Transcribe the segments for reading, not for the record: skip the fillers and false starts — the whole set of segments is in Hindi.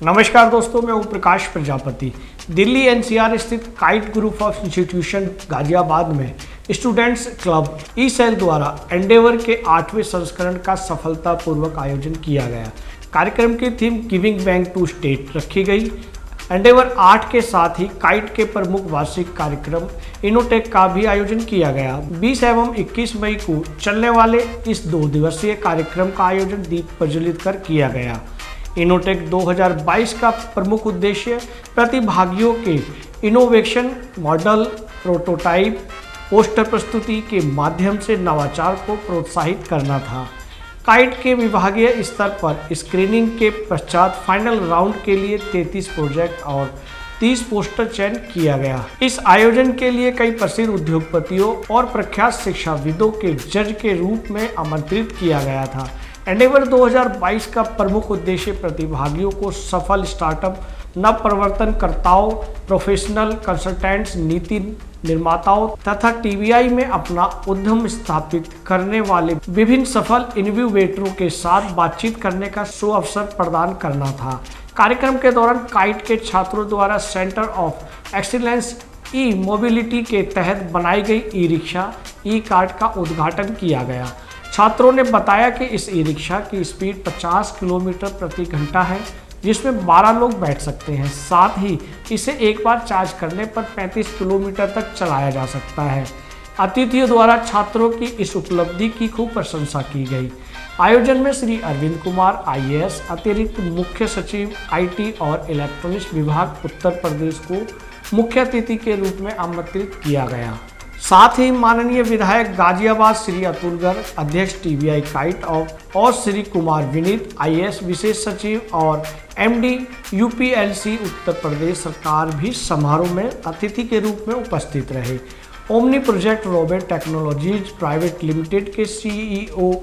नमस्कार दोस्तों, मैं हूं प्रकाश प्रजापति। दिल्ली एनसीआर स्थित kite group of institution Ghaziabad में स्टूडेंट्स क्लब ई सेल द्वारा एंडेवर के 8वें संस्करण का सफलतापूर्वक आयोजन किया गया। कार्यक्रम की theme giving back to state रखी गई। एंडेवर 8 के साथ ही काइट के प्रमुख वार्षिक कार्यक्रम इनोटेक का भी आयोजन किया गया। 20 एवं 21 मई को चलने वाले इस 2 दिवसीय कार्यक्रम का आयोजन दीप प्रज्वलित कर किया गया। इनोटेक 2022 का प्रमुख उद्देश्य प्रतिभागियों के इनोवेशन, मॉडल, प्रोटोटाइप, पोस्टर प्रस्तुति के माध्यम से नवाचार को प्रोत्साहित करना था। काइट के विभागीय स्तर पर स्क्रीनिंग के पश्चात फाइनल राउंड के लिए 33 प्रोजेक्ट और 30 पोस्टर चयन किया गया। इस आयोजन के लिए कई प्रसिद्ध उद्योगपतियों और प्रख्यात शिक्षाविदों के जज के रूप में आमंत्रित किया गया था। एंडेवर 2022 का प्रमुख उद्देश्य प्रतिभागियों को सफल स्टार्टअप, नवप्रवर्तनकर्ताओं, प्रोफेशनल कंसल्टेंट्स, नीति निर्माताओं तथा टीवीआई में अपना उद्यम स्थापित करने वाले विभिन्न सफल इनोवेटरों के साथ बातचीत करने का सुअवसर प्रदान करना था। कार्यक्रम के दौरान काइट के छात्रों द्वारा centre of excellence E mobility के तहत बनाई गई ई रिक्शा, ई कार्ट का उद्घाटन किया गया। छात्रों ने बताया कि इस ई रिक्शा की स्पीड 50 किलोमीटर प्रति घंटा है, जिसमें 12 लोग बैठ सकते हैं। साथ ही इसे एक बार चार्ज करने पर 35 किलोमीटर तक चलाया जा सकता है। अतिथियों द्वारा छात्रों की इस उपलब्धि की खूब प्रशंसा की गई। आयोजन में श्री अरविंद कुमार IAS, अतिरिक्त मुख्य सचिव IT और इलेक्ट्रॉनिक्स विभाग उत्तर प्रदेश को मुख्य अतिथि के रूप में आमंत्रित किया गया। साथ ही माननीय विधायक गाजियाबाद श्री अतुल गर्ग, अध्यक्ष TVI काइट और श्री कुमार विनीत IAS विशेष सचिव और MD UPLC उत्तर प्रदेश सरकार भी समारोह में अतिथि के रूप में उपस्थित रहे। Omni project robot technologies private limited के CEO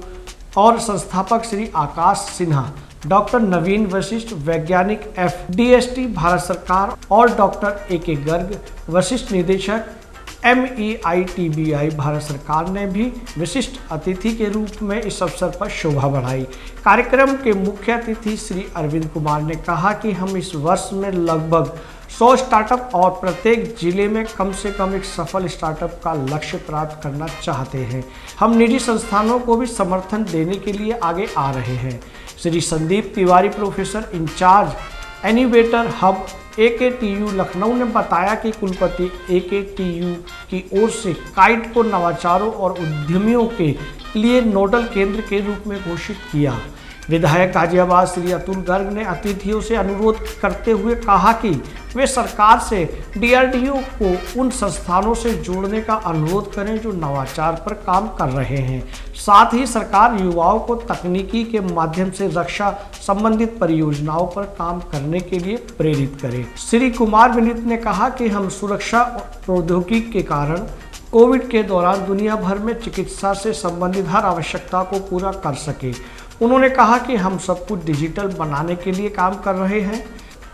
और संस्थापक श्री आकाश सिन्हा, डॉक्टर नवीन वशिष्ठ, वैज्ञानिक FDST भारत सरकार और डॉक्टर AK गर्ग, वशिष्ठ निदेशक MEITBI भारत सरकार ने भी विशिष्ट अतिथि के रूप में इस अवसर पर शोभा बढ़ाई। कार्यक्रम के मुख्य अतिथि श्री अरविंद कुमार ने कहा कि हम इस वर्ष में लगभग 100 स्टार्टअप और प्रत्येक जिले में कम से कम एक सफल स्टार्टअप का लक्ष्य प्राप्त करना चाहते हैं। हम निजी संस्थानों को भी समर्थन देने के लिए आगे आ रहे हैं। Shri Sandeep Tiwari, professor incharge innovator hub AKTU Lucknow ने बताया कि कुलपति AKTU की ओर से काइट को नवाचारों और उद्यमियों के लिए नोडल केंद्र के रूप में घोषित किया। विधायक गाजियाबाद श्री अतुल गर्ग ने अतिथियों से अनुरोध करते हुए कहा कि वे सरकार से DRDO को उन संस्थानों से जोड़ने का अनुरोध करें जो नवाचार पर काम कर रहे हैं। साथ ही सरकार युवाओं को तकनीकी के माध्यम से रक्षा संबंधित परियोजनाओं पर काम करने के लिए प्रेरित करे। श्री कुमार विनीत ने कहा कि हम सुरक्षा प्रौद्योगिकी के कारण कोविड के दौरान दुनिया भर में चिकित्सा से संबंधित हर आवश्यकता को पूरा कर सके। उन्होंने कहा कि हम सब कुछ डिजिटल बनाने के लिए काम कर रहे हैं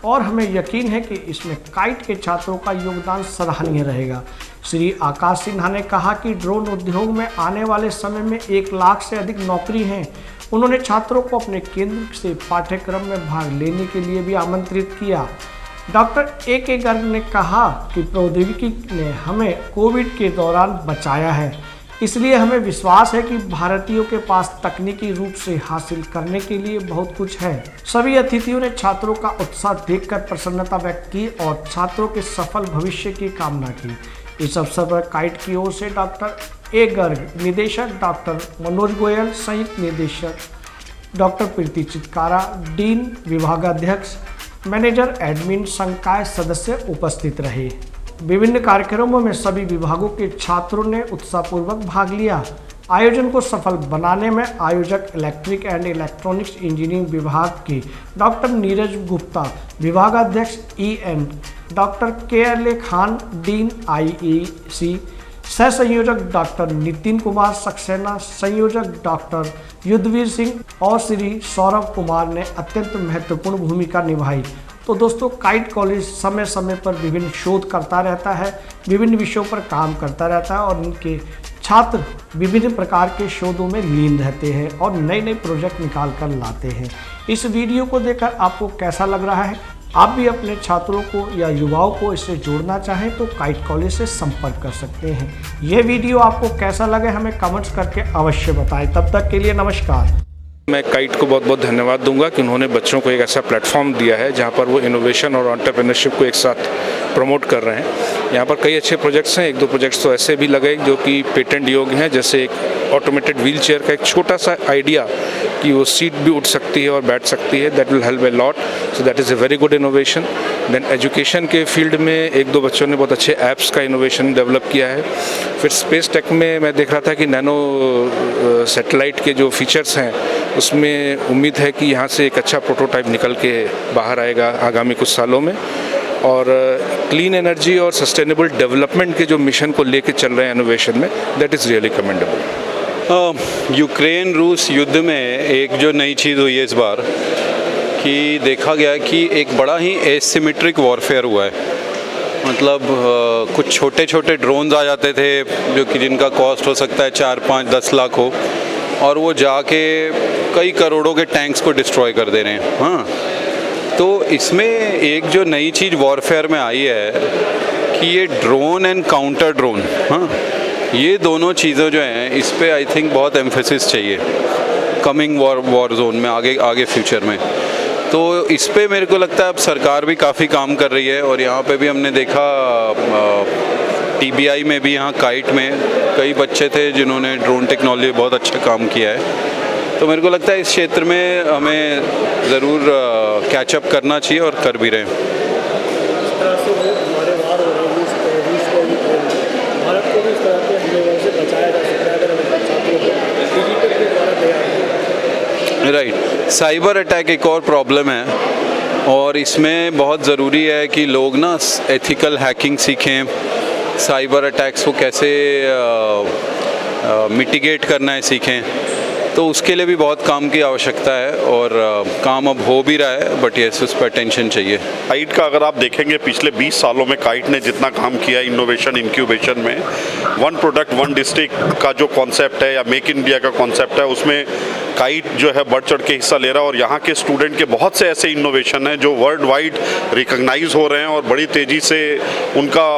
और हमें यकीन है कि इसमें काइट के छात्रों का योगदान सराहनीय रहेगा। श्री आकाश सिन्हा ने कहा कि ड्रोन उद्योग में आने वाले समय में 1 लाख से अधिक नौकरी हैं। उन्होंने छात्रों को अपने केंद्र से पाठ्यक्रम में भाग लेने के लिए भी आमंत्रित किया। डॉक्टर AK गर्ग ने कहा कि प्रौद्योगिकी ने हमें कोविड के दौरान बचाया है, इसलिए हमें विश्वास है कि भारतीयों के पास तकनीकी रूप से हासिल करने के लिए बहुत कुछ है। सभी अतिथियों ने छात्रों का उत्साह देखकर प्रसन्नता व्यक्त की और छात्रों के सफल भविष्य की कामना की। इस अवसर पर काइट की ओर से डॉक्टर A गर्ग, निदेशक डॉक्टर मनोज गोयल, संयुक्त निदेशक डॉक्टर प्रीति चितकारा, डीन, विभागाध्यक्ष, मैनेजर, एडमिन, संकाय सदस्य उपस्थित रहे। विभिन्न कार्यक्रमों में सभी विभागों के छात्रों ने उत्साहपूर्वक भाग लिया। आयोजन को सफल बनाने में आयोजक इलेक्ट्रिक एंड इलेक्ट्रॉनिक्स इंजीनियरिंग विभाग के डॉक्टर नीरज गुप्ता, विभागाध्यक्ष EN, doctor KLA Khan, dean IEC, सह संयोजक डॉक्टर नितिन कुमार सक्सेना, संयोजक डॉक्टर युद्धवीर सिंह और श्री सौरभ कुमार ने अत्यंत महत्वपूर्ण भूमिका निभाई। तो दोस्तों, काइट कॉलेज समय समय पर विभिन्न शोध करता रहता है, विभिन्न विषयों पर काम करता रहता है और उनके छात्र विभिन्न प्रकार के शोधों में लीन रहते हैं और नए नए प्रोजेक्ट निकाल कर लाते हैं। इस वीडियो को देखकर आपको कैसा लग रहा है? आप भी अपने छात्रों को या युवाओं को इससे जोड़ना चाहें तो काइट कॉलेज से संपर्क कर सकते हैं। यह वीडियो आपको कैसा लगे हमें कमेंट्स करके अवश्य बताएं। तब तक के लिए नमस्कार। मैं काइट को बहुत बहुत धन्यवाद दूंगा कि उन्होंने बच्चों को एक ऐसा प्लेटफॉर्म दिया है जहां पर वो इनोवेशन और एंटरप्रेन्योरशिप को एक साथ प्रमोट कर रहे हैं। यहाँ पर कई अच्छे प्रोजेक्ट्स हैं। एक दो प्रोजेक्ट्स तो ऐसे भी लगे जो कि पेटेंट योग्य हैं, जैसे एक ऑटोमेटेड व्हील चेयर का एक छोटा सा आइडिया कि वो सीट भी उठ सकती है और बैठ सकती है, that will help a lot, so that is a very good innovation. Then education के फील्ड में एक दो बच्चों ने बहुत अच्छे ऐप्स का इनोवेशन डेवलप किया है। फिर स्पेस टेक में मैं देख रहा था कि नैनो सैटेलाइट के जो फीचर्स हैं उसमें उम्मीद है कि यहाँ से एक अच्छा प्रोटोटाइप निकल के बाहर आएगा आगामी कुछ सालों में। और क्लीन एनर्जी और सस्टेनेबल डेवलपमेंट के जो मिशन को लेके चल रहे हैं इनोवेशन में, that is really commendable. Ukraine रूस युद्ध में एक जो नई चीज़ हुई है इस बार कि देखा गया कि एक बड़ा ही एसिमेट्रिक वॉरफेयर हुआ है। मतलब कुछ छोटे छोटे ड्रोन्स आ जाते थे जो कि जिनका कॉस्ट हो सकता है 4, 5, 10 लाख हो, और वो जाके कई करोड़ों के टैंक्स को डिस्ट्रॉय कर दे रहे हैं। हाँ, तो इसमें एक जो नई चीज़ वॉरफेयर में आई है कि ये ड्रोन एंड काउंटर ड्रोन, हाँ, ये दोनों चीज़ें जो हैं इस पे आई थिंक बहुत एम्फेसिस चाहिए कमिंग वॉर जोन में, आगे फ्यूचर में। तो इस पे मेरे को लगता है अब सरकार भी काफ़ी काम कर रही है। और यहाँ पे भी हमने देखा TBI में भी, यहाँ काइट में कई बच्चे थे जिन्होंने ड्रोन टेक्नोलॉजी बहुत अच्छा काम किया है। तो मेरे को लगता है इस क्षेत्र में हमें ज़रूर कैचअप करना चाहिए और कर भी रहे हैं। राइट, साइबर अटैक एक और प्रॉब्लम है और इसमें बहुत ज़रूरी है कि लोग ना एथिकल हैकिंग सीखें, साइबर अटैक्स को कैसे मिटिगेट करना है सीखें। तो उसके लिए भी बहुत काम की आवश्यकता है और काम अब हो भी रहा है, बट यस उस पर अटेंशन चाहिए। काइट का अगर आप देखेंगे पिछले 20 सालों में काइट ने जितना काम किया इनोवेशन इंक्यूबेशन में, वन प्रोडक्ट वन डिस्ट्रिक्ट का जो कॉन्सेप्ट है या मेक इन इंडिया का कॉन्सेप्ट है, उसमें काइट जो है बढ़ चढ़ के हिस्सा ले रहा है। और यहाँ के स्टूडेंट के बहुत से ऐसे इनोवेशन हैं जो वर्ल्ड वाइड रिकॉग्नाइज हो रहे हैं और बड़ी तेज़ी से उनका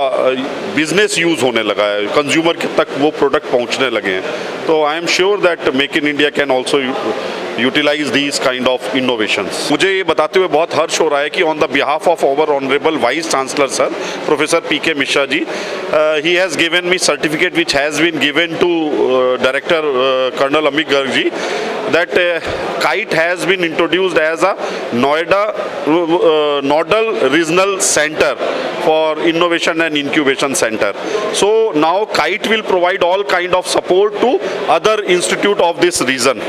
बिजनेस यूज़ होने लगा है, कंज्यूमर तक वो प्रोडक्ट पहुँचने लगे हैं। तो I am sure that make in India can also utilise these kind of innovations. मुझे ये बताते हुए बहुत हर्ष हो रहा है कि on the behalf of our honourable vice chancellor sir professor PK Mishra ji, he has given me certificate which has been given to Director Colonel Amit Garg ji, that Kite has been introduced as a Noida Nodal Regional Center for Innovation and Incubation Center. So now Kite will provide all kind of support to other institute of this region.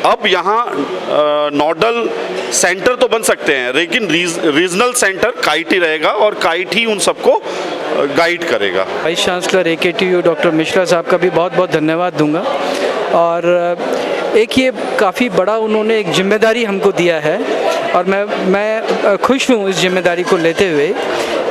अब यहाँ नोडल सेंटर तो बन सकते हैं लेकिन रीजनल सेंटर काइट ही रहेगा और काइट ही उन सबको गाइड करेगा। Vice chancellor AKTU doctor Mishra साहब का भी बहुत बहुत धन्यवाद दूंगा। और एक ये काफ़ी बड़ा उन्होंने एक जिम्मेदारी हमको दिया है और मैं खुश हूँ इस जिम्मेदारी को लेते हुए,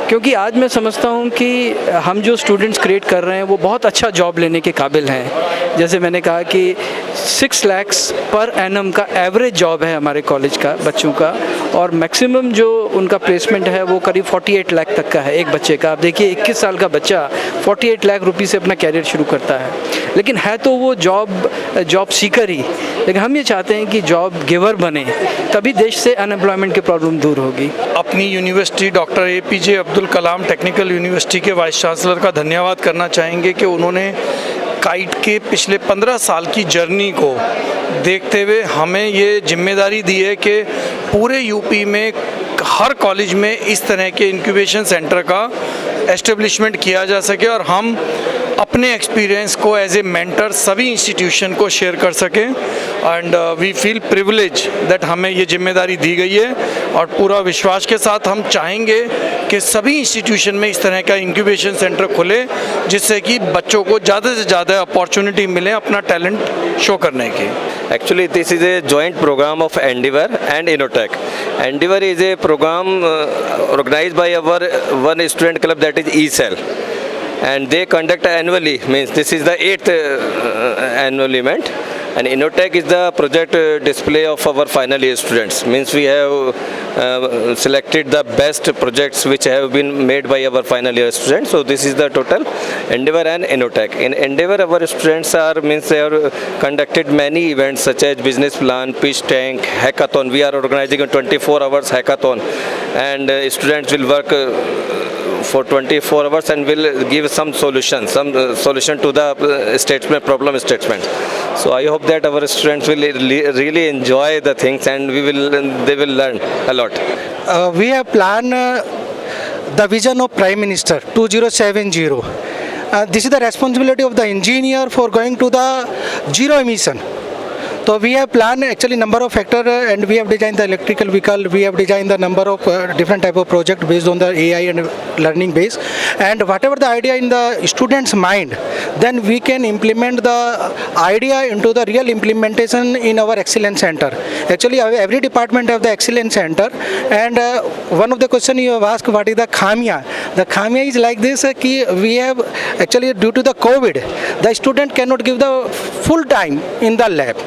क्योंकि आज मैं समझता हूँ कि हम जो स्टूडेंट्स क्रिएट कर रहे हैं वो बहुत अच्छा जॉब लेने के काबिल हैं। जैसे मैंने कहा कि 6 लाख पर एनम का एवरेज जॉब है हमारे कॉलेज का बच्चों का, और मैक्सिमम जो उनका प्लेसमेंट है वो करीब 48 लाख तक का है एक बच्चे का। आप देखिए 21 साल का बच्चा 48 लाख रुपये से अपना कैरियर शुरू करता है, लेकिन है तो वो जॉब सीकर ही। लेकिन हम ये चाहते हैं कि जॉब गिवर बने, तभी देश से अनएम्प्लॉयमेंट की प्रॉब्लम दूर होगी। अपनी university doctor APJ Abdul Kalam technical university के वाइस चांसलर का धन्यवाद करना चाहेंगे कि उन्होंने काइट के पिछले 15 साल की जर्नी को देखते हुए हमें ये जिम्मेदारी दी है कि पूरे यूपी में हर कॉलेज में इस तरह के इंक्यूबेशन सेंटर का एस्टेब्लिशमेंट किया जा सके और हम अपने एक्सपीरियंस को एज ए मेंटर सभी इंस्टीट्यूशन को शेयर कर सकें। And we feel privilege that हमें ये जिम्मेदारी दी गई है और पूरा विश्वास के साथ हम चाहेंगे कि सभी इंस्टीट्यूशन में इस तरह का इंक्यूबेशन सेंटर खुले, जिससे कि बच्चों को ज़्यादा से ज़्यादा अपॉर्चुनिटी मिले अपना टैलेंट शो करने की। Actually, this is a joint program of Endeavor and Innotech. Endeavor is a program organized by our one student club, that is eCell. and they conduct annually, means this is the 8th annual event. And Innotech is the project display of our final year students. Means we have selected the best projects which have been made by our final year students. So this is the total Endeavor and Innotech. In Endeavor, our students they have conducted many events such as business plan, pitch tank, hackathon. We are organizing a 24 hours hackathon, and students will work for 24 hours and will give some solution to the problem statement. So I hope that our students will really enjoy the things, and they will learn a lot. We have planned the vision of Prime Minister 2070. This is the responsibility of the engineer for going to the zero emission. So we have planned actually number of factors, and we have designed the electrical vehicle. We have designed the number of different type of project based on the AI and learning base. And whatever the idea in the student's mind, then we can implement the idea into the real implementation in our excellence center. Actually, every department have the excellence center. And one of the question you have asked, what is the khamia? The khamia is like this: we have actually, due to the COVID, the student cannot give the full time in the lab.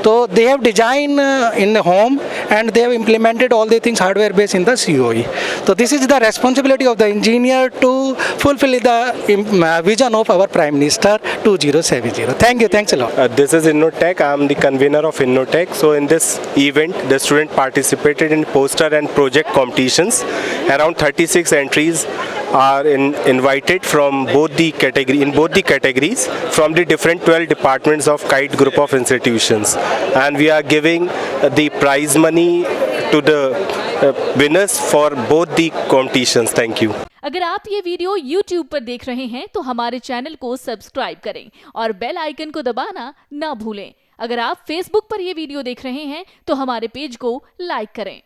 So they have designed in the home, and they have implemented all the things hardware based in the COE. So this is the responsibility of the engineer to fulfill the vision of our Prime Minister 2070. Thank you. Thanks a lot. This is Innotech. I am the convener of Innotech. So in this event, the student participated in poster and project competitions. Around 36 entries are invited from both the categories from the different 12 departments of KITE group of institutions, and we are giving the prize money to the winners for both the competitions. Thank you. अगर आप ये वीडियो YouTube पर देख रहे हैं तो हमारे चैनल को सब्सक्राइब करें और बेल आइकन को दबाना ना भूलें। अगर आप Facebook पर ये वीडियो देख रहे हैं तो हमारे पेज को लाइक करें।